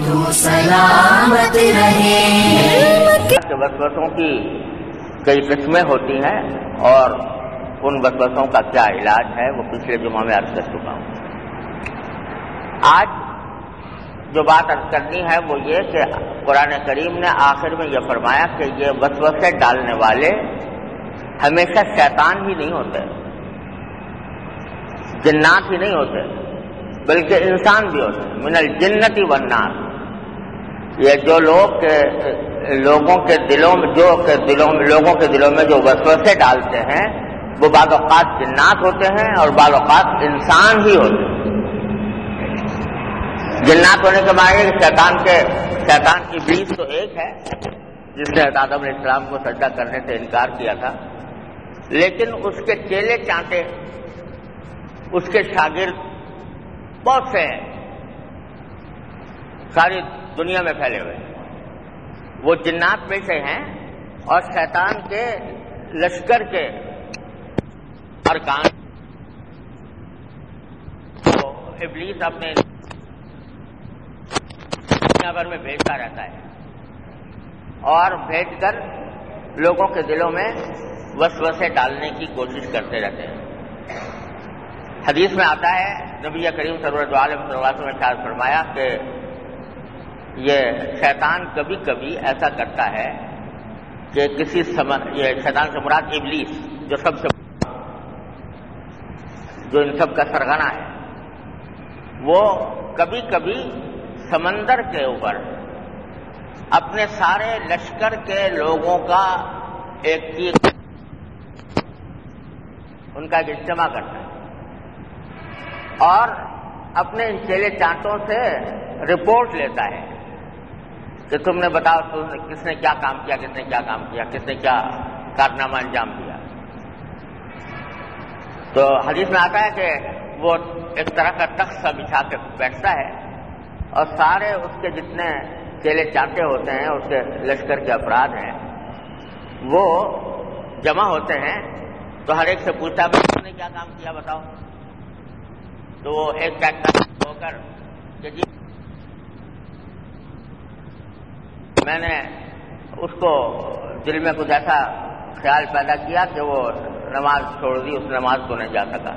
تو سلامت رہے۔ وسوسوں کی کئی قسمیں ہوتی ہیں اور ان وسوسوں کا کیا علاج ہے وہ پچھلے جمعہ میں عرض کر چکا ہوں۔ آج جو بات عرض کرنی ہے وہ یہ کہ قرآن کریم نے آخر میں یہ فرمایا کہ یہ وسوسے ڈالنے والے ہمیشہ شیطان ہی نہیں ہوتے، جنات ہی نہیں ہوتے، بلکہ انسان بھی ہوتے ہیں۔ من الجنۃ والناس، یہ جو لوگوں کے دلوں میں جو وسوسے ڈالتے ہیں وہ بعض اوقات جنات ہوتے ہیں اور بعض اوقات انسان ہی ہوتے ہیں۔ جنات ہونے کے معنی شیطان ابلیس تو ایک ہے جس نے آدم علیہ السلام کو سجدہ کرنے سے انکار کیا تھا، لیکن اس کے چیلے چانٹے، اس کے شاگرد بہت سے ہیں، ساری دنیا میں پھیلے ہوئے، وہ جنات میں سے ہیں اور شیطان کے لشکر کے ارکان تو ابلیس اپنے دنیا بھر میں بھیجتا رہتا ہے اور بھیج کر لوگوں کے دلوں میں وسوسے ڈالنے کی کوشش کرتے رہتے ہیں۔ حدیث میں آتا ہے، نبی کریم صلی اللہ علیہ وسلم نے ارشاد فرمایا کہ یہ شیطان کبھی کبھی ایسا کرتا ہے کہ یہ شیطان سے مراد ابلیس جو ان سب کا سرغنہ ہے، وہ کبھی کبھی سمندر کے اوپر اپنے سارے لشکر کے لوگوں کا ان کا ایک اجتماع کرتا ہے اور اپنے ان چیلے چانٹوں سے رپورٹ لیتا ہے کہ تم نے بتاؤ کس نے کیا کام کیا، کس نے کیا کام کیا، کس نے کیا کارنامہ انجام دیا۔ تو حدیث میں آتا ہے کہ وہ ایک طرح کا تخت سا بچھا کے بیٹھتا ہے اور سارے اس کے جتنے چیلے چانٹے ہوتے ہیں، اس کے لشکر کے افراد ہیں، وہ جمع ہوتے ہیں تو ہر ایک سے پوچھتا ہے تم نے کیا کام کیا بتاؤ۔ تو وہ ایک ہو کر کہ جی میں نے اس کو دل میں کچھ ایسا خیال پیدا کیا کہ وہ نماز چھوڑ دی، اس نماز کو نہیں جا سکا۔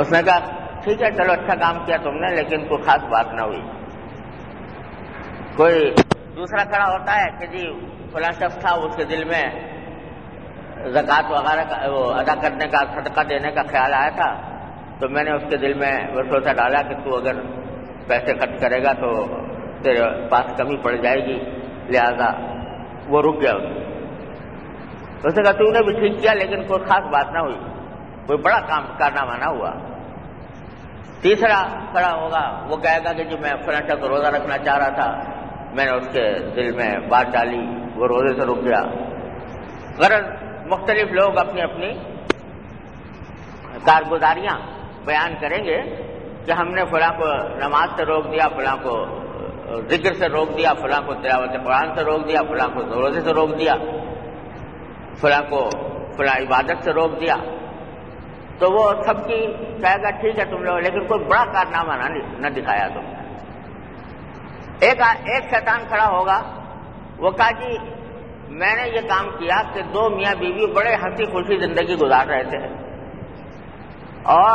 اس نے کہا ٹھیک ہے چلو اچھا کام کیا تم نے، لیکن کوئی خاص بات نہ ہوئی۔ کوئی دوسرا کھڑا ہوتا ہے کہ جی فلاں شخص تھا، اس کے دل میں زکوٰۃ وغیرہ ادا کرنے کا، صدقہ دینے کا خیال آیا تھا، تو میں نے اس کے دل میں وسوسہ ڈالا کہ تو اگر پیسے خرچ کرے گا تو تیرے پاس کمی پڑ جائے گی، لہذا وہ رک گیا۔ اس نے کہا تو نے بھی ٹھیک کیا لیکن کوئی خاص بات نہ ہوئی، کوئی بڑا کارنامہ نہ ہوا۔ تیسرا کھڑا ہوگا، وہ کہے گا کہ جی میں فلاں شخص کو روزہ رکھنا چاہ رہا تھا، میں نے اس کے دل میں بات ڈالی، وہ روزے سے رک گیا۔ غرض مختلف لوگ اپنی اپنی کارگزاریاں بیان کریں گے کہ ہم نے فلاں کو نماز سے روک دیا، فلاں کو ذکر سے روک دیا، فلاں کو تلاوت قرآن سے روک دیا، فلاں کو روزے سے روک دیا، فلاں کو فلاں عبادت سے روک دیا۔ تو وہ سب کی کہے گا ٹھیک ہے تم لوگ، لیکن کوئی بڑا کارنامہ نہ دکھایا تم۔ ایک شیطان کھڑا ہوگا، وہ کہا جی میں نے یہ کام کیا کہ دو میاں بیوی بڑے ہنسی خوشی زندگی گزار رہے تھے اور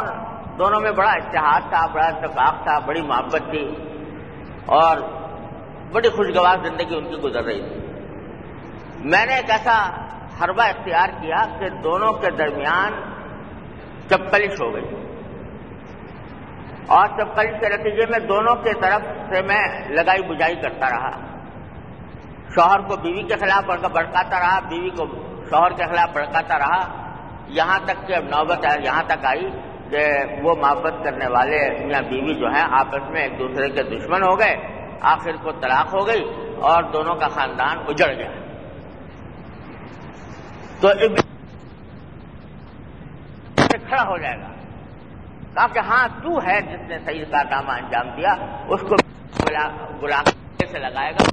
دونوں میں بڑا اتحاد تھا، بڑا اتفاق تھا، بڑی محبت تھی اور بڑی خوشگوار زندگی ان کی گزر رہی تھی۔ میں نے ایک ایسا حربہ اختیار کیا کہ دونوں کے درمیان چپکلش ہو گئی اور چپکلش کے نتیجے میں دونوں کے طرف سے میں لگائی بجائی کرتا رہا، شوہر کو بیوی کے خلاف بھڑکاتا رہا، بیوی کو شوہر کے خلاف بھڑکاتا رہا، یہاں تک کہ اب نوبت یہاں تک آئی کہ وہ محبت کرنے والے میاں بیوی جو ہیں آپس میں ایک دوسرے کے دشمن ہو گئے، آخر کو طلاق ہو گئی اور دونوں کا خاندان اجڑ گیا۔ تو کھڑا ہو جائے گا، کہا کہ ہاں تو ہے جس نے صحیح کارنامہ انجام دیا، اس کو بلا سے لگائے گا۔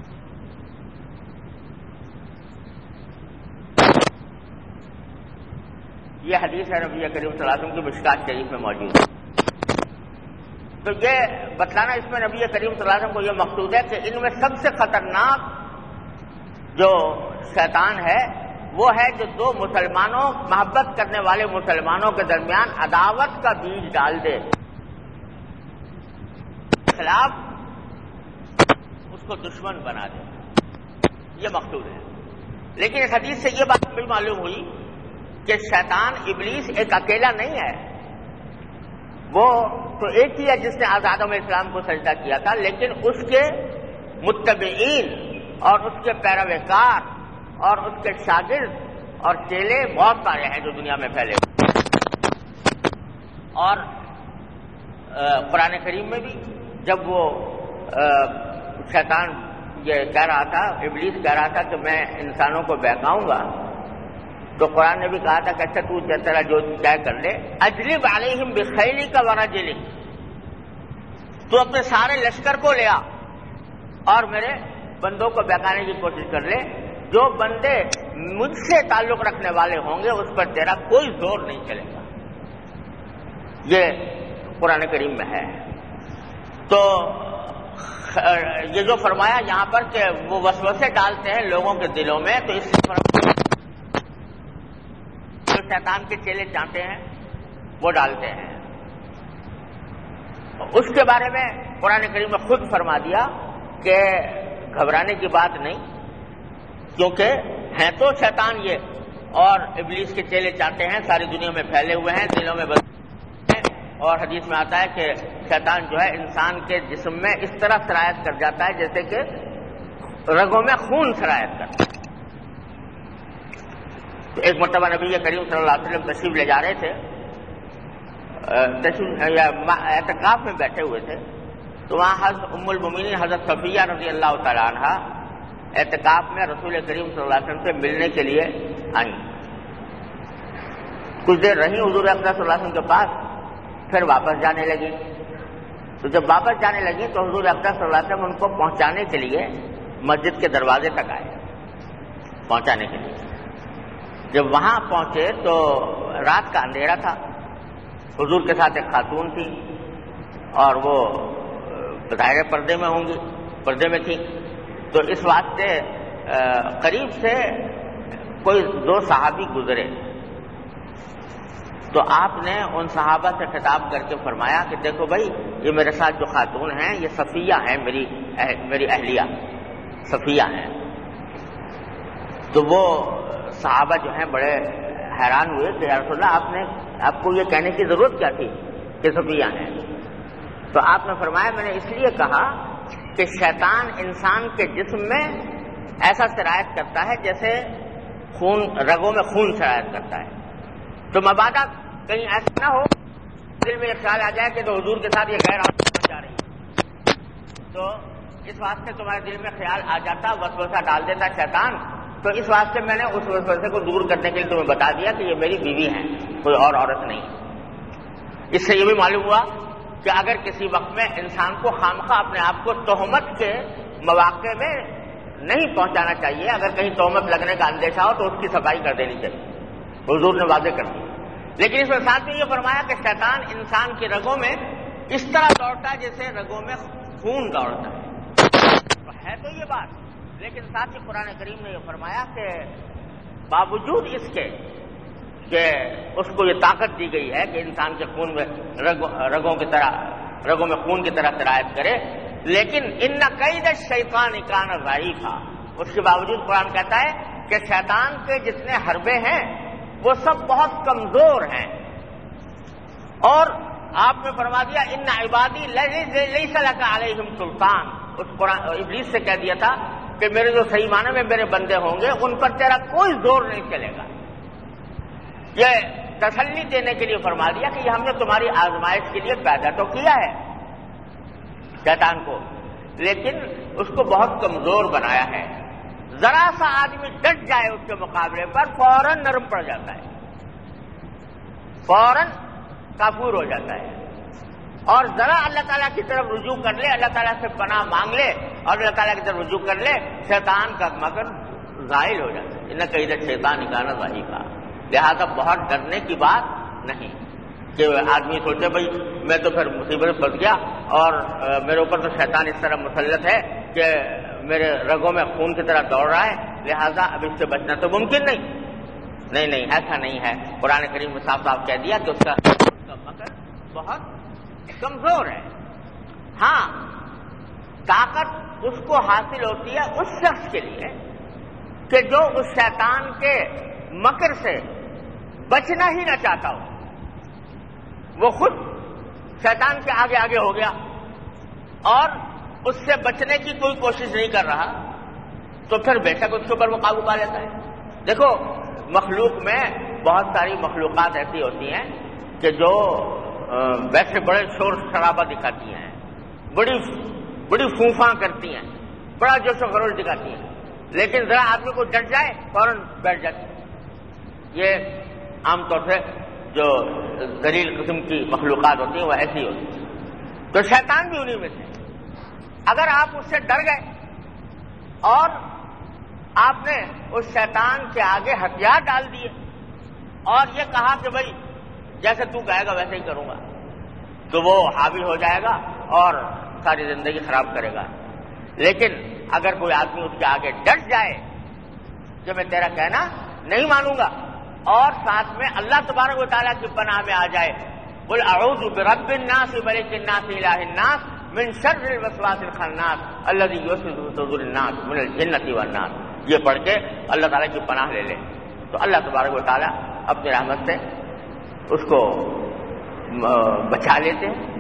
یہ حدیث ہے نبی کریم صلی اللہ علیہ وسلم کی مشکات شریف میں موجود ہے۔ تو یہ بتلانا اس میں نبی کریم صلی اللہ علیہ وسلم کو یہ مقصود ہے کہ ان میں سب سے خطرناک جو شیطان ہے وہ ہے جو دو مسلمانوں، محبت کرنے والے مسلمانوں کے درمیان عداوت کا بیج ڈال دے، خلاف اس کو دشمن بنا دے، یہ مقصود ہے۔ لیکن اس حدیث سے یہ بات بھی معلوم ہوئی کہ شیطان ابلیس ایک اکیلا نہیں ہے، وہ تو ایک ہی ہے جس نے آدم علیہ السلام کو سجدہ کیا تھا، لیکن اس کے متبعین اور اس کے پیروکار اور اس کے شاگرد اور چیلے بہت سارے ہیں جو دنیا میں پھیلے ہوئے۔ اور قرآن کریم میں بھی جب وہ شیطان یہ کہہ رہا تھا، ابلیس کہہ رہا تھا کہ میں انسانوں کو بہکاؤں گا، تو قرآن نے بھی کہا تھا کہ اچھا تو تیرا جو طے کر لے، اجلب علیہم بخیلک ورجلک، تو اپنے سارے لشکر کو لے آ اور میرے بندوں کو بہکانے کی کوشش کر لے، جو بندے مجھ سے تعلق رکھنے والے ہوں گے اس پر تیرا کوئی زور نہیں چلے گا، یہ قرآن کریم میں ہے۔ تو یہ جو فرمایا یہاں پر کہ وہ وسوسے ڈالتے ہیں لوگوں کے دلوں میں، تو اس لیے جو شیطان کے چیلے چاہتے ہیں وہ ڈالتے ہیں۔ اس کے بارے میں قرآن کریم میں خود فرما دیا کہ گھبرانے کی بات نہیں، کیونکہ ہیں تو شیطان یہ اور ابلیس کے چیلے چاہتے ہیں، ساری دنیا میں پھیلے ہوئے ہیں، دلوں میں اور حدیث میں آتا ہے کہ شیطان جو ہے انسان کے جسم میں اس طرح سرایت کر جاتا ہے جیسے کہ رگوں میں خون سرایت کرتا ہے۔ تو ایک مرتبہ نبی کریم صلی اللہ علیہ وسلم تشریف لے جا رہے تھے، اعتکاف میں بیٹھے ہوئے تھے، تو وہاں حضرت ام المومنین حضرت صفیہ رضی اللہ تعالی عنہ اعتکاف میں رسول کریم صلی اللہ علیہ وسلم سے ملنے کے لیے آئیں۔ کچھ دیر رہی حضور اقدس صلی اللہ علیہ وسلم کے پاس، پھر واپس جانے لگی۔ تو جب واپس جانے لگی تو حضور اقدس صلی اللہ علیہ وسلم ان کو پہنچانے کے لیے مسجد کے دروازے تک آئے، پہنچانے کے لیے۔ جب وہاں پہنچے تو رات کا اندھیرا تھا، حضور کے ساتھ ایک خاتون تھی اور وہ ظاہر پردے میں ہوں گی، پردے میں تھی، تو اس واسطے قریب سے کوئی دو صحابی گزرے، تو آپ نے ان صحابہ سے خطاب کر کے فرمایا کہ دیکھو بھائی یہ میرے ساتھ جو خاتون ہیں یہ صفیہ ہیں، میری اہلیہ صفیہ ہیں۔ تو وہ صحابہ جو ہیں بڑے حیران ہوئے کہ یا رسول اللہ آپ کو یہ کہنے کی ضرورت کیا تھی کہ صفیہ ہیں؟ تو آپ نے فرمایا میں نے اس لیے کہا کہ شیطان انسان کے جسم میں ایسا سرایت کرتا ہے جیسے رگوں میں خون سرایت کرتا ہے، تو مبادا کہیں ایسا نہ ہو دل میں یہ خیال آ جائے کہ تو حضور کے ساتھ یہ غیر عادت بن جا رہی ہے، تو اس واسطے تمہارے دل میں خیال آ جاتا، وسوسہ ڈال دیتا شیطان، تو اس واسطے میں نے اس وسوسے کو دور کرنے کے لیے تمہیں بتا دیا کہ یہ میری بیوی ہیں، کوئی اور عورت نہیں۔ اس سے یہ بھی معلوم ہوا کہ اگر کسی وقت میں انسان کو خامخواہ اپنے آپ کو تہمت کے مواقع میں نہیں پہنچانا چاہیے، اگر کہیں تہمت لگنے کا اندیشہ ہو تو اس کی صفائی کر دینی چاہیے، حضور نے واضح کر دیا۔ لیکن اس میں ساتھ میں یہ فرمایا کہ شیطان انسان کی رگوں میں اس طرح دوڑتا ہے جیسے رگوں میں خون دوڑتا ہے، تو ہے تو یہ بات، لیکن ساتھ ہی قرآن کریم نے یہ فرمایا کہ باوجود اس کے کہ اس کو یہ طاقت دی گئی ہے کہ انسان کے خون میں رگوں میں خون کی طرح سرایت کرے، لیکن ان کید الشیطان کان ضعیفا، اس کے باوجود قرآن کہتا ہے کہ شیطان کے جتنے حربے ہیں وہ سب بہت کمزور ہیں، اور آپ نے فرما دیا ان عبادی لیس لک علیہم سلطان، اس قرآن ابلیس سے کہہ دیا تھا کہ میرے جو صحیح معنی میں میرے بندے ہوں گے ان پر تیرا کوئی زور نہیں چلے گا۔ یہ تسلی دینے کے لیے فرما دیا کہ یہ ہم نے تمہاری آزمائش کے لیے پیدا تو کیا ہے شیطان کو، لیکن اس کو بہت کمزور بنایا ہے، ذرا سا آدمی ڈٹ جائے اس کے مقابلے پر فوراً نرم پڑ جاتا ہے، فوراً کافور ہو جاتا ہے، اور ذرا اللہ تعالیٰ کی طرف رجوع کر لے، اللہ تعالیٰ سے پناہ مانگ لے اور اللہ تعالیٰ کی طرف رجوع کر لے، شیطان کا مکر زائل ہو جاتا ہے۔ ان کید الشیطان کان ضعیفا، لہذا بہت ڈرنے کی بات نہیں۔ کہ آدمی سوچے بھائی میں تو پھر مصیبت میں پھنس گیا اور میرے اوپر تو شیطان اس طرح مسلط ہے کہ میرے رگوں میں خون کی طرح دوڑ رہا ہے، لہذا اب اس سے بچنا تو ممکن نہیں، ایسا نہیں ہے۔ قرآن کریم میں صاف صاف کہہ دیا کہ اس کا مکر بہت کمزور ہے۔ ہاں، طاقت اس کو حاصل ہوتی ہے اس شخص کے لیے کہ جو اس شیطان کے مکر سے بچنا ہی نہ چاہتا ہو، وہ خود شیطان کے آگے آگے ہو گیا اور اس سے بچنے کی کوئی کوشش نہیں کر رہا، تو پھر بے شک اس کے اوپر وہ قابو پا لیتا ہے۔ دیکھو، مخلوق میں بہت ساری مخلوقات ایسی ہوتی ہیں کہ جو ویسے بڑے شور شرابہ دکھاتی ہیں، بڑی فونفاں کرتی ہیں، بڑا جوش و خروش دکھاتی ہیں، لیکن ذرا آدمی کو ڈٹ جائے فوراً بیٹھ جاتی ہے۔ یہ عام طور سے جو ذلیل قسم کی مخلوقات ہوتی ہیں وہ ایسی ہوتی ہیں، تو شیطان بھی انہی میں سے۔ اگر آپ اس سے ڈر گئے اور آپ نے اس شیطان کے آگے ہتھیار ڈال دیے اور یہ کہا کہ بھائی جیسے تو کہے گا ویسے ہی کروں گا، تو وہ حاوی ہو جائے گا اور ساری زندگی خراب کرے گا۔ لیکن اگر کوئی آدمی اس کے آگے ڈٹ جائے کہ میں تیرا کہنا نہیں مانوں گا اور ساتھ میں اللہ تبارک و تعالیٰ کی پناہ میں آ جائے، قل اعوذ برب الناس ملک الناس الہ الناس من شر الوسواس الخناس الذی یوسوس فی صدور الناس من الجنۃ والناس، یہ پڑھ کے اللہ تعالیٰ کی پناہ لے لے تو اللہ تبارک و تعالیٰ اپنی رحمت سے اس کو بچا لیتے ہیں۔